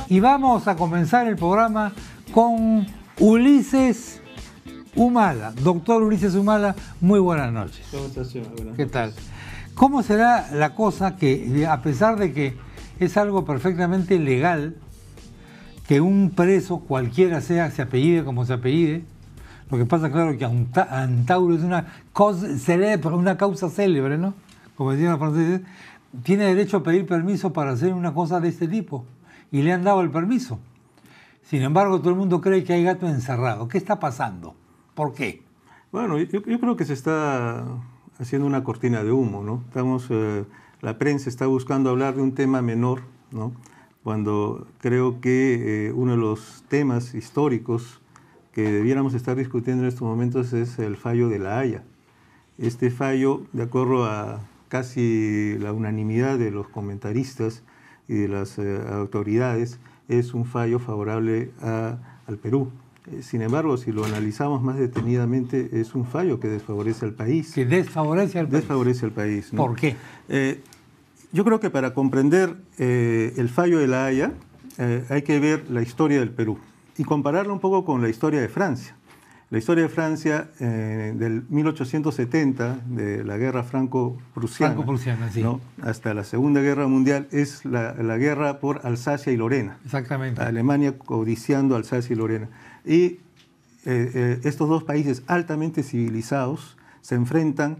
Y vamos a comenzar el programa con Ulises Humala. Doctor Ulises Humala, muy buenas noches. ¿Cómo estás, Chema? Buenas ¿Qué noches. tal? ¿Cómo será la cosa que, a pesar de que es algo perfectamente legal, que un preso, cualquiera sea, se apellide como se apellide, lo que pasa, claro, que Antauro es una causa célebre, ¿no? Como decían los franceses, tiene derecho a pedir permiso para hacer una cosa de este tipo. Y le han dado el permiso. Sin embargo, todo el mundo cree que hay gato encerrado. ¿Qué está pasando? ¿Por qué? Bueno, yo creo que se está haciendo una cortina de humo, ¿no? La prensa está buscando hablar de un tema menor, ¿no? Cuando creo que uno de los temas históricos que debiéramos estar discutiendo en estos momentos es el fallo de La Haya. Este fallo, de acuerdo a casi la unanimidad de los comentaristas y de las autoridades, es un fallo favorable al Perú. Sin embargo, si lo analizamos más detenidamente, es un fallo que desfavorece al país. Que desfavorece al país. Desfavorece al país, ¿no? ¿Por qué? Yo creo que para comprender el fallo de La Haya hay que ver la historia del Perú y compararla un poco con la historia de Francia. La historia de Francia del 1870, de la guerra franco-prusiana, sí. ¿no? Hasta la Segunda Guerra Mundial, es la guerra por Alsacia y Lorena. Exactamente. Alemania codiciando Alsacia y Lorena. Y estos dos países altamente civilizados se enfrentan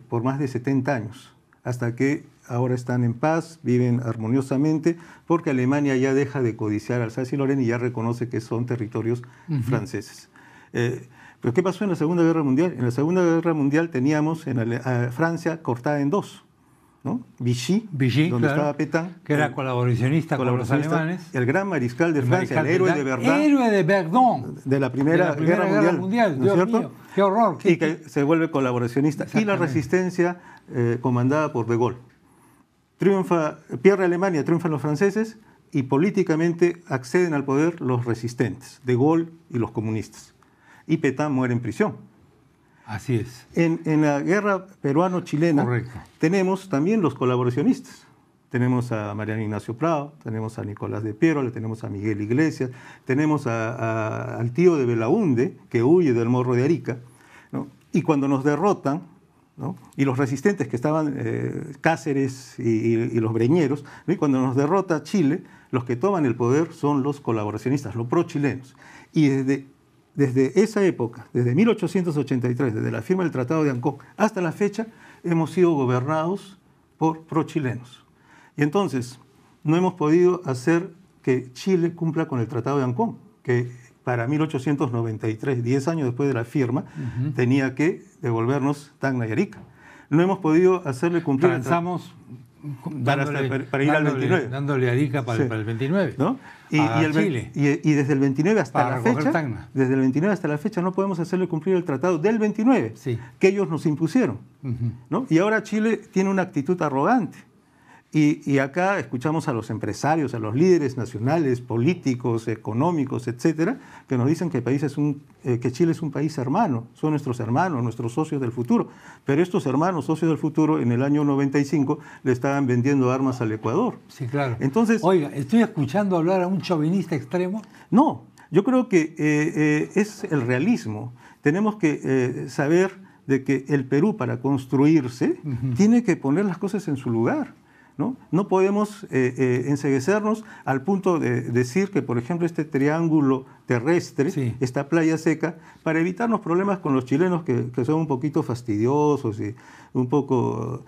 por más de 70 años, hasta que ahora están en paz, viven armoniosamente, porque Alemania ya deja de codiciar Alsacia y Lorena y ya reconoce que son territorios franceses. Pero ¿qué pasó en la Segunda Guerra Mundial? En la Segunda Guerra Mundial teníamos a Francia cortada en dos, ¿no? Vichy, donde estaba Pétain, que era colaboracionista con los alemanes. El gran mariscal de Francia, el héroe de Verdun. Héroe de Verdun. De la Primera Guerra Mundial, ¿no es cierto? Mío, qué horror. Y que se vuelve colaboracionista. Y la resistencia comandada por De Gaulle. Pierde Alemania, triunfan los franceses y políticamente acceden al poder los resistentes, De Gaulle y los comunistas. Y Pétain muere en prisión. Así es. En la guerra peruano-chilena Correcto. tenemos también los colaboracionistas. Tenemos a Mariano Ignacio Prado, tenemos a Nicolás de Piero, le tenemos a Miguel Iglesias, tenemos al tío de Belaúnde, que huye del Morro de Arica, ¿no? Y cuando nos derrotan, ¿no? Y los resistentes que estaban, Cáceres y los Breñeros, ¿no? Y cuando nos derrota Chile, los que toman el poder son los colaboracionistas, los pro-chilenos. Y desde esa época, desde 1883, desde la firma del Tratado de Ancón hasta la fecha, hemos sido gobernados por pro-chilenos. Y entonces, no hemos podido hacer que Chile cumpla con el Tratado de Ancón, que para 1893, 10 años después de la firma, tenía que devolvernos Tacna y Arica. No hemos podido hacerle cumplir para ir al 29. Dándole Arica para el 29. ¿No? Chile. Y desde el 29 hasta la fecha, desde el 29 hasta la fecha no podemos hacerle cumplir el tratado del 29, que ellos nos impusieron. ¿No? Y ahora Chile tiene una actitud arrogante. Y acá escuchamos a los empresarios, a los líderes nacionales, políticos, económicos, etcétera, que nos dicen que que Chile es un país hermano, son nuestros hermanos, nuestros socios del futuro. Pero estos hermanos, socios del futuro, en el año 95 le estaban vendiendo armas al Ecuador. Sí, claro. Entonces, oiga, ¿estoy escuchando hablar a un chauvinista extremo? No, yo creo que es el realismo. Tenemos que saber de que el Perú, para construirse, tiene que poner las cosas en su lugar. No podemos enceguecernos al punto de decir que, por ejemplo, este triángulo terrestre, esta playa seca, para evitarnos problemas con los chilenos que son un poquito fastidiosos y un poco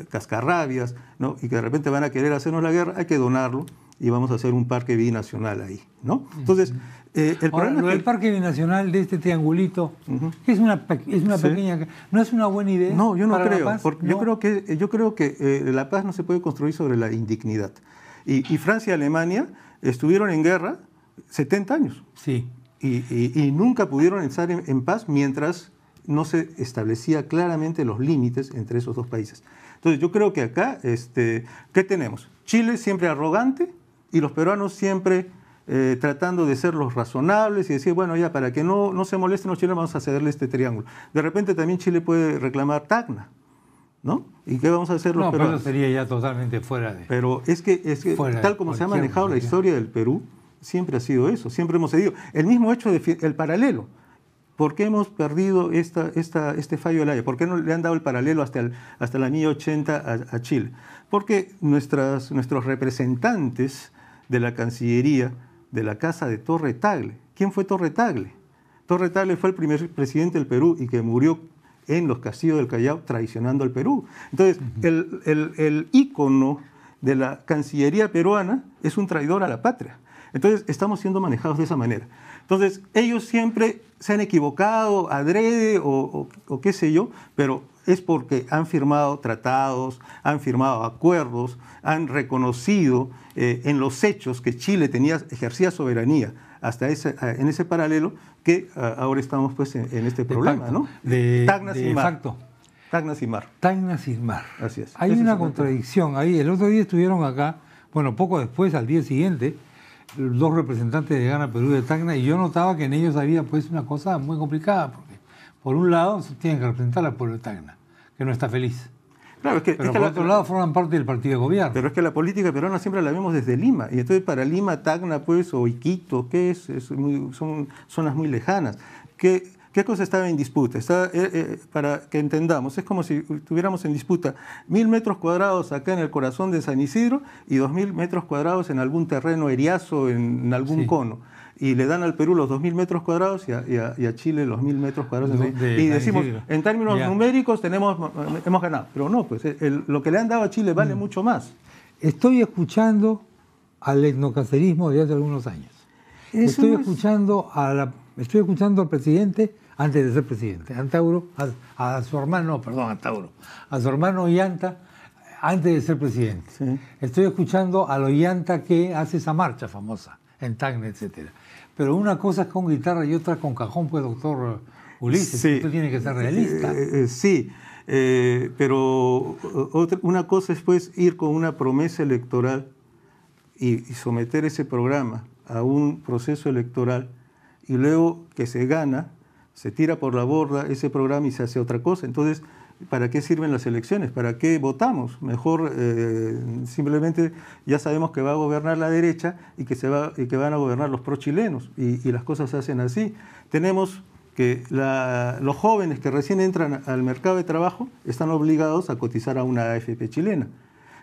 cascarrabias, ¿no? Y que de repente van a querer hacernos la guerra, hay que donarlo y vamos a hacer un parque binacional ahí, ¿no? Entonces, el problema es que el parque binacional de este triangulito es una pequeña... ¿No es una buena idea? No, yo no para creo. la paz? Yo creo que la paz no se puede construir sobre la indignidad. Y Francia y Alemania estuvieron en guerra 70 años. Sí. Y nunca pudieron estar en paz mientras no se establecía claramente los límites entre esos dos países. Entonces, yo creo que acá, ¿qué tenemos? Chile siempre arrogante y los peruanos siempre tratando de ser los razonables y decir, bueno, ya, para que no se molesten los chilenos, vamos a cederle este triángulo. De repente también Chile puede reclamar Tacna, ¿no? ¿Y qué vamos a hacer los peruanos? Pero eso sería ya totalmente fuera de... Pero es que tal como se ha manejado la historia del Perú, siempre ha sido eso, siempre hemos cedido. El mismo hecho el paralelo. ¿Por qué hemos perdido este fallo del Haya? ¿Por qué no le han dado el paralelo hasta la milla 80 a Chile? Porque nuestros representantes de la Cancillería, de la Casa de Torre Tagle, ¿quién fue Torre Tagle? Torre Tagle fue el primer presidente del Perú y que murió en los castillos del Callao traicionando al Perú. Entonces, el ícono de la Cancillería peruana es un traidor a la patria. Entonces, estamos siendo manejados de esa manera. Entonces, ellos siempre se han equivocado, adrede o qué sé yo, pero es porque han firmado tratados, han firmado acuerdos, han reconocido en los hechos que Chile ejercía soberanía hasta en ese paralelo que ahora estamos pues en este problema, ¿no? Tacna sin mar. Tacna sin mar. Tacna sin mar. Así es. Hay una contradicción ahí. El otro día estuvieron acá, bueno, poco después, al día siguiente, dos representantes de Gana Perú y de Tacna, y yo notaba que en ellos había pues una cosa muy complicada, porque por un lado tienen que representar al pueblo de Tacna, que no está feliz. Claro, pero por otro lado forman parte del partido de gobierno. Pero es que la política peruana siempre la vemos desde Lima, y entonces para Lima, Tacna pues, o Iquitos, ¿qué es? Son zonas muy lejanas. ¿Qué cosa estaba en disputa? Para que entendamos, es como si estuviéramos en disputa 1.000 metros cuadrados acá en el corazón de San Isidro y 2.000 metros cuadrados en algún terreno eriazo, en algún cono. Y le dan al Perú los 2.000 metros cuadrados y a Chile los 1.000 metros cuadrados. Y decimos, en términos numéricos hemos ganado. Pero no, pues lo que le han dado a Chile vale mucho más. Estoy escuchando al etnocacerismo de hace algunos años. Estoy escuchando al presidente antes de ser presidente, Antauro, a su hermano, a su hermano Ollanta antes de ser presidente. Sí. Estoy escuchando a Ollanta que hace esa marcha famosa en Tacna, etcétera. Pero una cosa es con guitarra y otra con cajón, pues, doctor Ulises. Sí. Usted tiene que ser realista. Sí, pero una cosa es pues ir con una promesa electoral y someter ese programa a un proceso electoral y luego que se gana, se tira por la borda ese programa y se hace otra cosa. Entonces, ¿para qué sirven las elecciones? ¿Para qué votamos? Mejor simplemente ya sabemos que va a gobernar la derecha y que van a gobernar los pro-chilenos y las cosas se hacen así. Tenemos que los jóvenes que recién entran al mercado de trabajo están obligados a cotizar a una AFP chilena.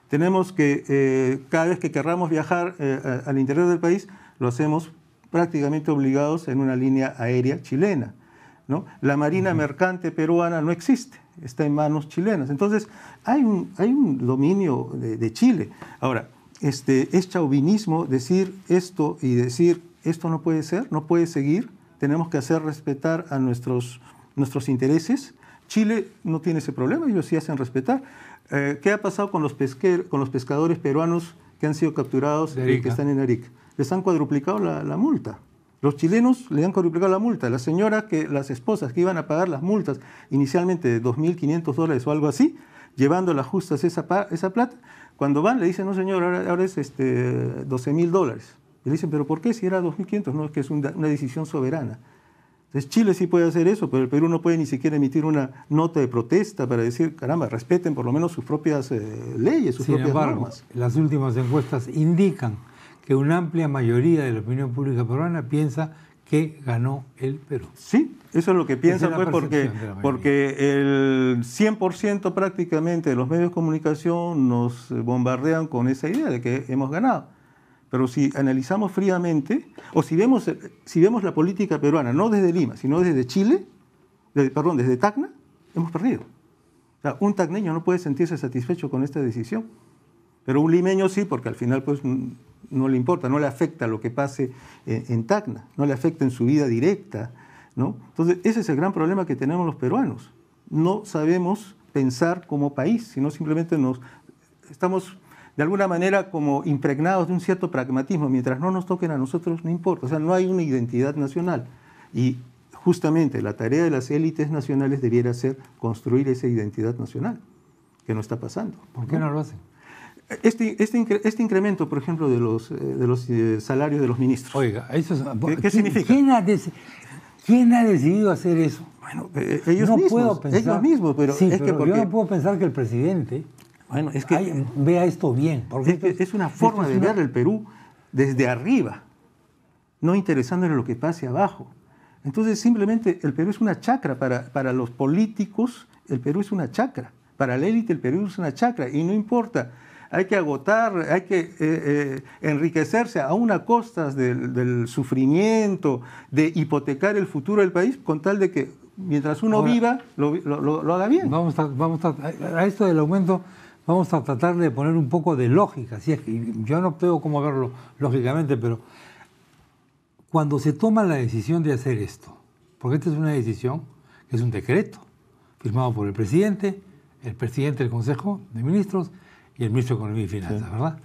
Tenemos que cada vez que querramos viajar al interior del país, lo hacemos prácticamente obligados en una línea aérea chilena, ¿no? La marina mercante peruana no existe, está en manos chilenas. Entonces, hay un dominio de Chile. Ahora, es chauvinismo decir esto y decir esto no puede ser, no puede seguir, tenemos que hacer respetar a nuestros intereses. Chile no tiene ese problema, ellos sí hacen respetar. ¿Qué ha pasado con los pescadores peruanos que han sido capturados y que están en Arica? Les han cuadruplicado la multa. Los chilenos le han cuadruplicado la multa. Las esposas que iban a pagar las multas inicialmente de $2.500 o algo así, llevando las justas esa plata, cuando van le dicen, no señor, ahora es $12.000. Y le dicen, ¿pero por qué si era 2.500? No, es que es una decisión soberana. Entonces Chile sí puede hacer eso, pero el Perú no puede ni siquiera emitir una nota de protesta para decir, caramba, respeten por lo menos sus propias leyes, sus propias normas. Las últimas encuestas indican que una amplia mayoría de la opinión pública peruana piensa que ganó el Perú. Sí, eso es lo que piensan, pues, porque el 100% prácticamente de los medios de comunicación nos bombardean con esa idea de que hemos ganado. Pero si analizamos fríamente, o si vemos la política peruana, no desde Lima, sino desde Chile, desde Tacna, hemos perdido. O sea, un tacneño no puede sentirse satisfecho con esta decisión, pero un limeño sí, porque al final pues no le importa, no le afecta lo que pase en Tacna, no le afecta en su vida directa, ¿no? Entonces, ese es el gran problema que tenemos los peruanos. No sabemos pensar como país, sino simplemente estamos de alguna manera como impregnados de un cierto pragmatismo. Mientras no nos toquen a nosotros, no importa. O sea, no hay una identidad nacional. Y justamente la tarea de las élites nacionales debiera ser construir esa identidad nacional, que no está pasando. ¿Por qué no lo hacen? Este incremento, por ejemplo, de los salarios de los ministros. Oiga, eso es, ¿Qué significa? ¿Quién ha decidido hacer eso? Bueno, ellos mismos, pero sí, es pero que porque... yo no puedo pensar que el presidente vea esto bien. Porque es una forma de ver el Perú desde arriba, no interesándole lo que pase abajo. Entonces, simplemente el Perú es una chacra para los políticos, el Perú es una chacra. Para la élite el Perú es una chacra y no importa. Hay que agotar, hay que enriquecerse a una costa del sufrimiento, de hipotecar el futuro del país con tal de que mientras uno viva, lo haga bien. A esto del aumento vamos a tratar de poner un poco de lógica. Si es que yo no tengo cómo verlo lógicamente, pero cuando se toma la decisión de hacer esto, porque esta es una decisión que es un decreto firmado por el presidente del Consejo de Ministros y el ministro de Economía y Finanzas, sí, ¿verdad?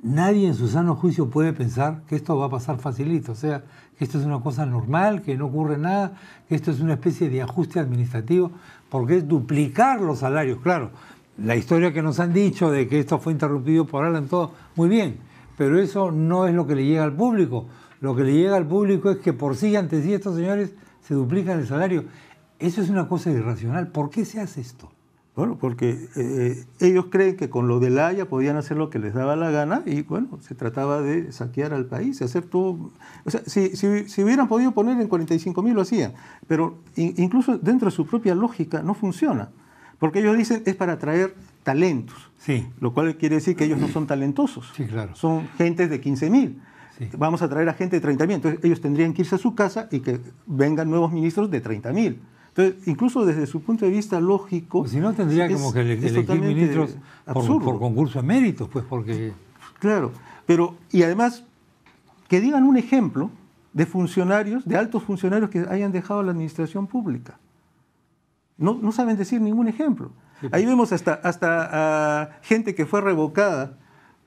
Nadie en su sano juicio puede pensar que esto va a pasar facilito, o sea, que esto es una cosa normal, que no ocurre nada, que esto es una especie de ajuste administrativo, porque es duplicar los salarios. Claro, la historia que nos han dicho de que esto fue interrumpido por Alan, todo, muy bien, pero eso no es lo que le llega al público. Lo que le llega al público es que por sí, ante sí, estos señores se duplican el salario. Eso es una cosa irracional. ¿Por qué se hace esto? Bueno, porque ellos creen que con lo de la Haya podían hacer lo que les daba la gana y, bueno, se trataba de saquear al país, hacer todo... O sea, si hubieran podido poner en 45.000 lo hacían, pero incluso dentro de su propia lógica no funciona, porque ellos dicen es para atraer talentos, sí, lo cual quiere decir que ellos no son talentosos, sí, claro, son gentes de 15.000. Sí. Vamos a traer a gente de 30.000, entonces ellos tendrían que irse a su casa y que vengan nuevos ministros de 30.000. Entonces, incluso desde su punto de vista lógico... Pues si no, tendría como que elegir ministros por concurso de méritos, pues porque... Claro, pero y además que digan un ejemplo de funcionarios, de altos funcionarios que hayan dejado la administración pública. No saben decir ningún ejemplo. Sí, pues. Ahí vemos hasta gente que fue revocada,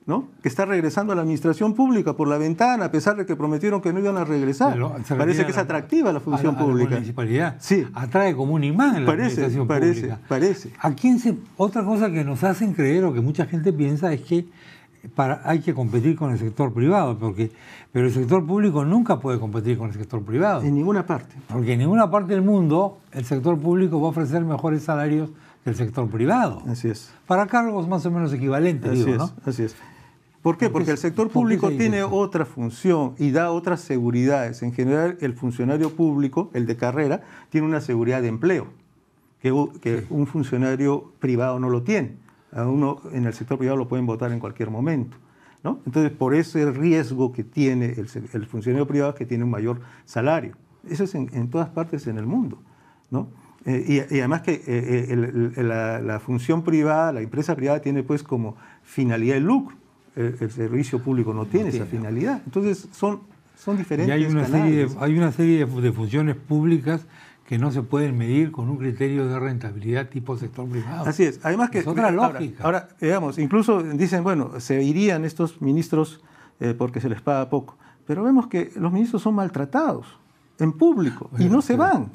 ¿no? Que está regresando a la administración pública por la ventana, a pesar de que prometieron que no iban a regresar. Parece que es atractiva la función pública. La municipalidad. Sí. Atrae como un imán en la administración pública. Parece. Otra cosa que nos hacen creer o que mucha gente piensa es que hay que competir con el sector privado, pero el sector público nunca puede competir con el sector privado. En ninguna parte. Porque en ninguna parte del mundo el sector público va a ofrecer mejores salarios que el sector privado. Así es. Para cargos más o menos equivalentes, Así es. ¿Por qué? Porque el sector público tiene otra función y da otras seguridades. En general, el funcionario público, el de carrera, tiene una seguridad de empleo que un funcionario privado no lo tiene. A uno en el sector privado lo pueden votar en cualquier momento, ¿no? Entonces, por ese riesgo que tiene el funcionario privado, que tiene un mayor salario. Eso es en todas partes en el mundo, ¿no? Y además que la función privada, la empresa privada tiene pues como finalidad el lucro. El servicio público no tiene esa finalidad. Entonces son diferentes. Y hay una serie de funciones públicas que no se pueden medir con un criterio de rentabilidad tipo sector privado. Así es. Además que... Es otra lógica. Ahora, digamos, incluso dicen, bueno, se irían estos ministros porque se les paga poco. Pero vemos que los ministros son maltratados en público y no se van.